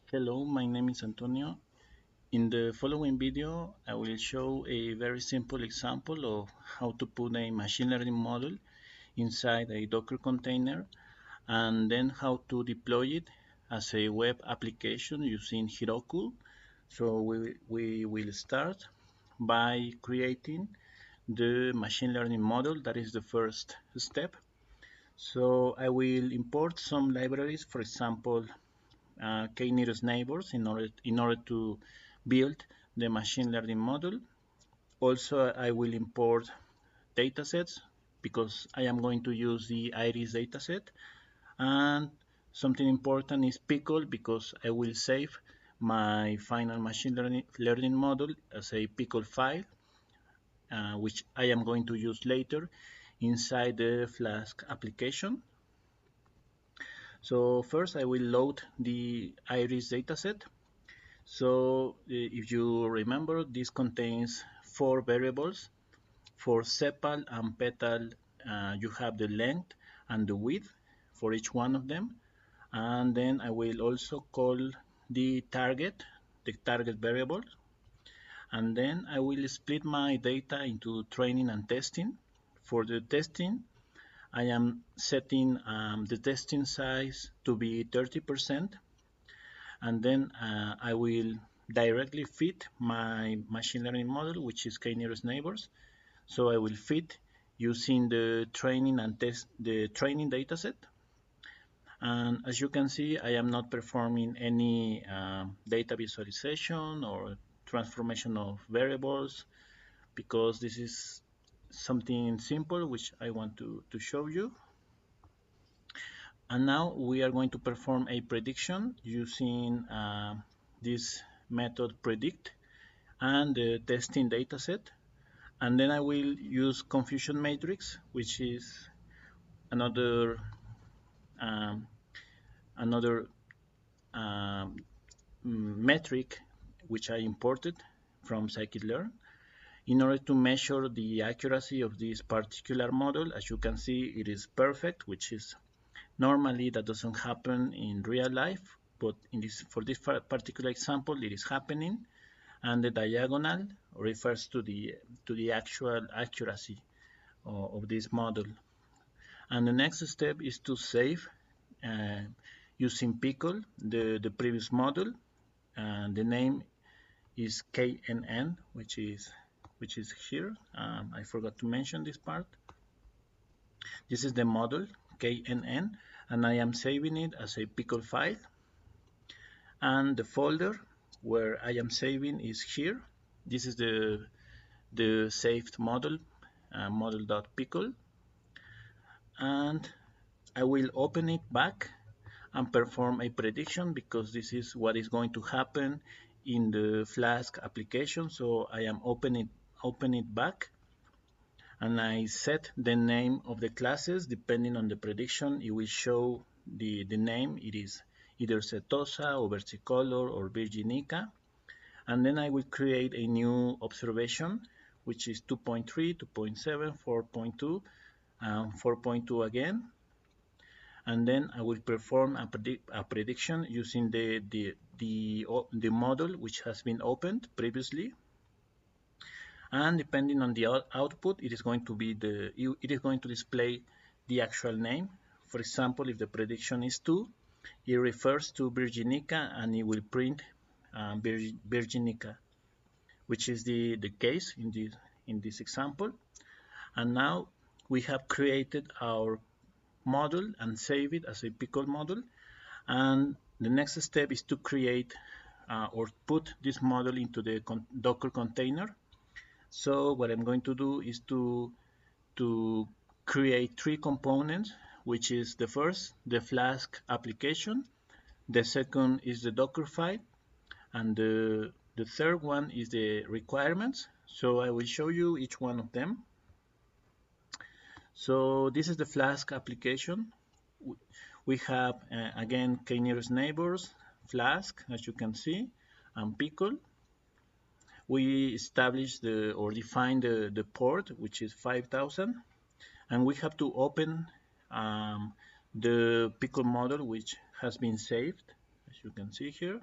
Hello, my name is Antonio. In the following video, I will show a very simple example of how to put a machine learning model inside a Docker container and then how to deploy it as a web application using Heroku. So we will start by creating the machine learning model. That is the first step. So I will import some libraries, for example, k-nearest neighbors in order to build the machine learning model. Also, I will import datasets because I am going to use the iris dataset. And something important is pickle because I will save my final machine learning model as a pickle file, which I am going to use later inside the Flask application. So first I will load the iris dataset. So if you remember, this contains 4 variables. For sepal and petal, you have the length and the width for each one of them. And then I will also call the target variable. And then I will split my data into training and testing. For the testing, I am setting the testing size to be 30%. And then I will directly fit my machine learning model, which is k-nearest neighbors. So I will fit using the training dataset. And as you can see, I am not performing any data visualization or transformation of variables because this is something simple which I want to show you. And now we are going to perform a prediction using this method predict and the testing dataset. And then I will use confusion matrix, which is another um, another metric which I imported from scikit-learn in order to measure the accuracy of this particular model. As you can see, it is perfect, which is normally that doesn't happen in real life, but for this particular example, it is happening. And the diagonal refers to the actual accuracy of this model. And the next step is to save using pickle the previous model, and the name is KNN, which is here. I forgot to mention this part. This is the model KNN, and I am saving it as a pickle file. And the folder where I am saving is here. This is the saved model, model.pickle, and I will open it back and perform a prediction because this is what is going to happen in the Flask application. So I am open it back, and I set the name of the classes. Depending on the prediction, it will show the name. It is either Setosa or Versicolor or Virginica. And then I will create a new observation, which is 2.3, 2.7, 4.2, 4.2 again. And then I will perform a prediction using the model which has been opened previously. And depending on the output, it is going to display the actual name. For example, if the prediction is 2, it refers to Virginica, and it will print Virginica, which is the case in this example. And now we have created our model and save it as a pickle model. And the next step is to create or put this model into the Docker container. So what I'm going to do is to create 3 components, which is the first, the Flask application, the second is the Docker file, and the third one is the requirements. So I will show you each one of them. So this is the Flask application. We have again k-nearest neighbors, Flask, as you can see, and pickle. We establish or define the port, which is 5000, and we have to open the pickle model, which has been saved, as you can see here.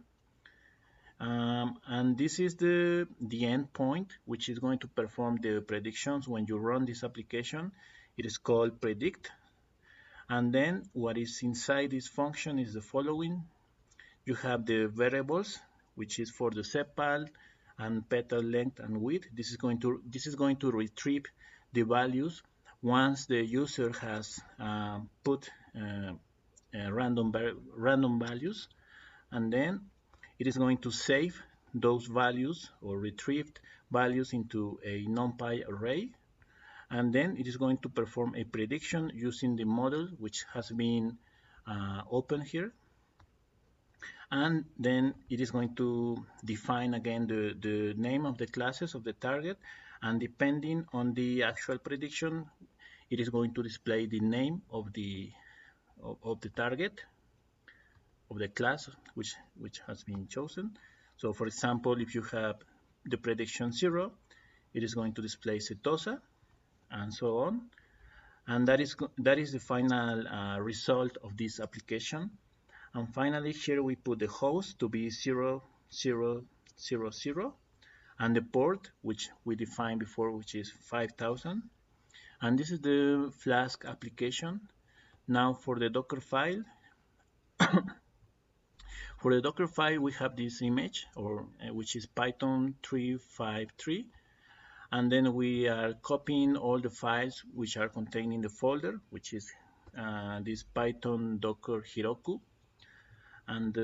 And this is the endpoint, which is going to perform the predictions when you run this application. It is called predict. And then what is inside this function is the following. You have the variables, which is for the sepal and petal length and width. This is going to retrieve the values once the user has put random values, and then it is going to save those values or retrieved values into a NumPy array, and then it is going to perform a prediction using the model which has been open here, and then it is going to define again the name of the classes of the target, and depending on the actual prediction, it is going to display the name of the target of the class which has been chosen. So for example, if you have the prediction 0, it is going to display setosa, and so on. And that is the final result of this application. And finally, here we put the host to be 0000, and the port, which we defined before, which is 5000. And this is the Flask application. Now for the Docker file, we have this image, which is Python 353, and then we are copying all the files which are contained in the folder, which is this Python Docker Heroku, and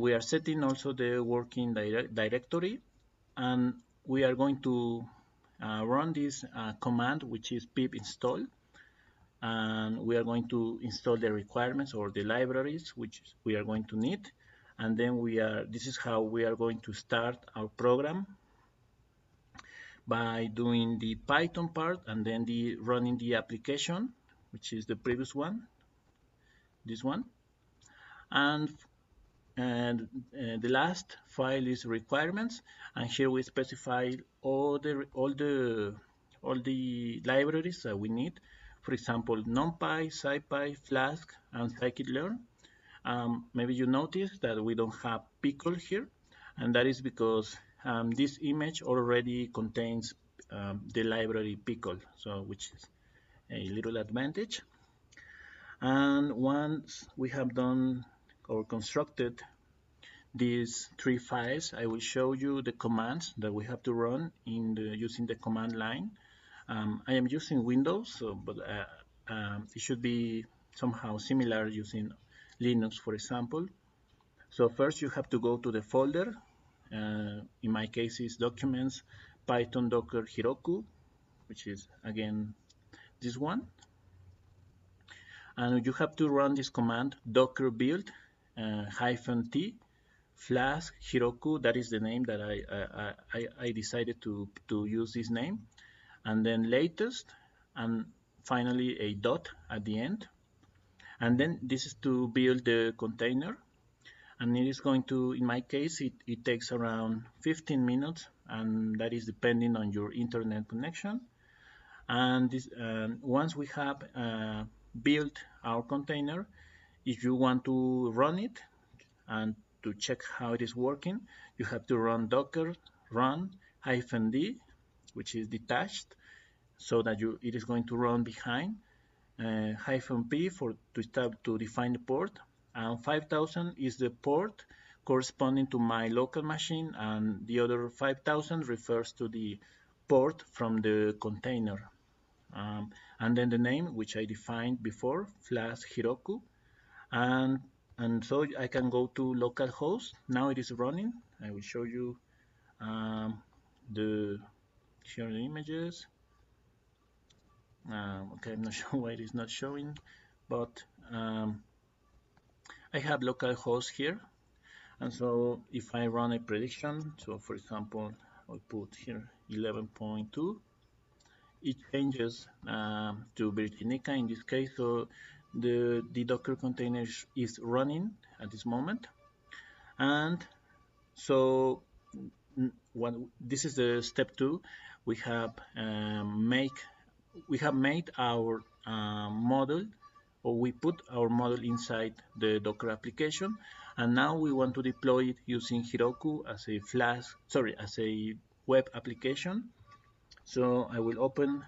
we are setting also the working directory, and we are going to run this command, which is pip install, and we are going to install the requirements or the libraries which we are going to need, and then this is how we are going to start our program, by doing the Python part and then running the application, which is the previous one, this one, and the last file is requirements, and here we specify all the libraries that we need. For example, NumPy, SciPy, Flask, and scikit-learn. Maybe you notice that we don't have pickle here, and that is because this image already contains the library pickle, so which is a little advantage. And once we have done or constructed these 3 files, I will show you the commands that we have to run using the command line. I am using Windows, but it should be somehow similar using Linux, for example. So first you have to go to the folder. In my case, it's Documents, Python Docker Heroku, which is again this one. And you have to run this command, docker build -t Flask Heroku. That is the name that I decided to use this name, and then latest, and finally a dot at the end. And then this is to build the container, and it is going to, in my case, it takes around 15 minutes, and that is depending on your internet connection. And this, once we have built our container, if you want to run it and to check how it is working, you have to run docker run -d, which is detached, so that it is going to run behind, -p to define the port, and 5000 is the port corresponding to my local machine, and the other 5000 refers to the port from the container. And then the name, which I defined before, Flask Heroku, and so I can go to localhost. Now it is running. I will show you here the images. Okay, I'm not sure why it is not showing, but I have localhost here, and so if I run a prediction, so for example, I'll put here 11.2, it changes to Britannica in this case, so the Docker container is running at this moment. And so this is the step 2. We have made our model, or we put our model inside the Docker application, And now we want to deploy it using Heroku as a as a web application. So I will open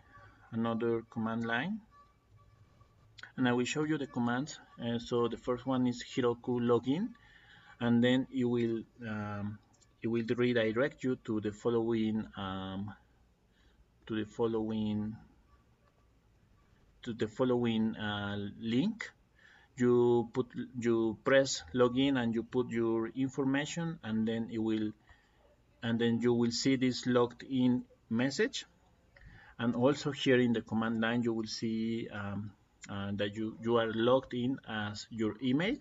another command line and I will show you the commands. So the first one is Heroku login, and then it will redirect you to the following to the following link. You press login and you put your information, and then you will see this logged in message. And also here in the command line you will see that you are logged in as your email,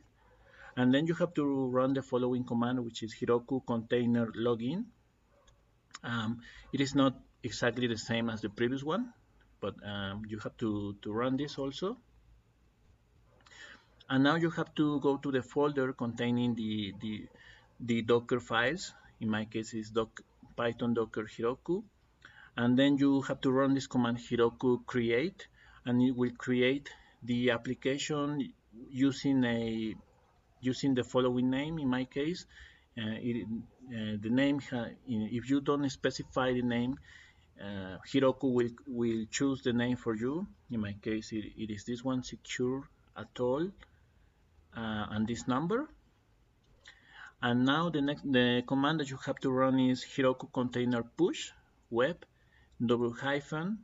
and then you have to run the following command, which is Heroku container login. It is not exactly the same as the previous one, but you have to run this also. And now you have to go to the folder containing the Docker files. In my case, it's Python Docker Heroku. And then you have to run this command Heroku create, and it will create the application using the following name. In my case, the name, if you don't specify the name, Heroku will choose the name for you. In my case, it is this one, secure atoll, and this number. And now the command that you have to run is Heroku container push web double hyphen.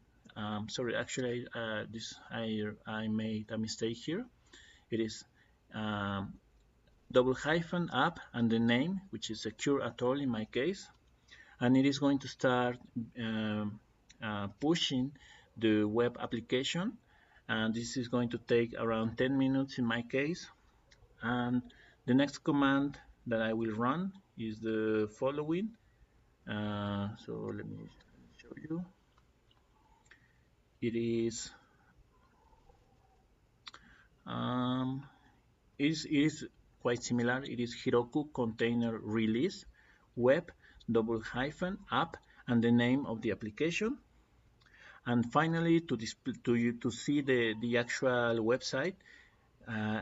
Sorry, actually, I made a mistake here. It is double hyphen app and the name, which is secure atoll in my case, and it is going to start pushing the web application, and this is going to take around 10 minutes in my case. And the next command that I will run is the following. So let me show you. It is quite similar. It is Heroku container release web double hyphen app and the name of the application. And finally, to see the actual website,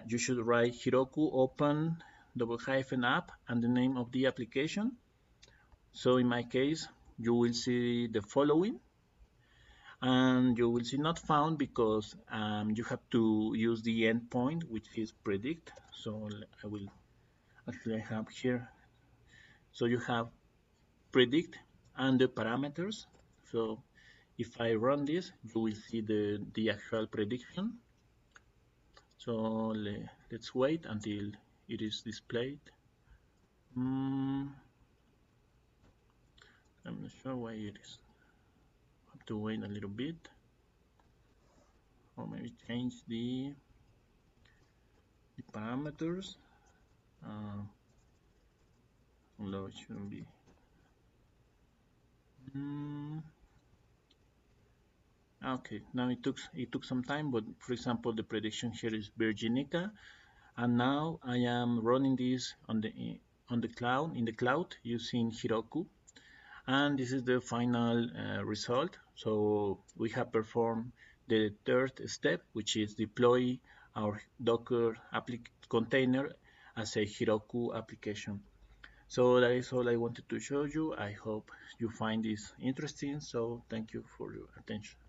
you should write Heroku open double hyphen app and the name of the application. So in my case, you will see the following, and you will see not found because you have to use the endpoint, which is predict. So I have here. So you have predict and the parameters. So if I run this, you will see the actual prediction. So let's wait until it is displayed. I'm not sure why it is. Have to wait a little bit, or maybe change the parameters. No, it shouldn't be. Okay, now it took some time, but for example, the prediction here is Virginica, and now I am running this on the cloud using Heroku, and this is the final result. So we have performed the third step, which is deploy our Docker container as a Heroku application. So that is all I wanted to show you. I hope you find this interesting. So thank you for your attention.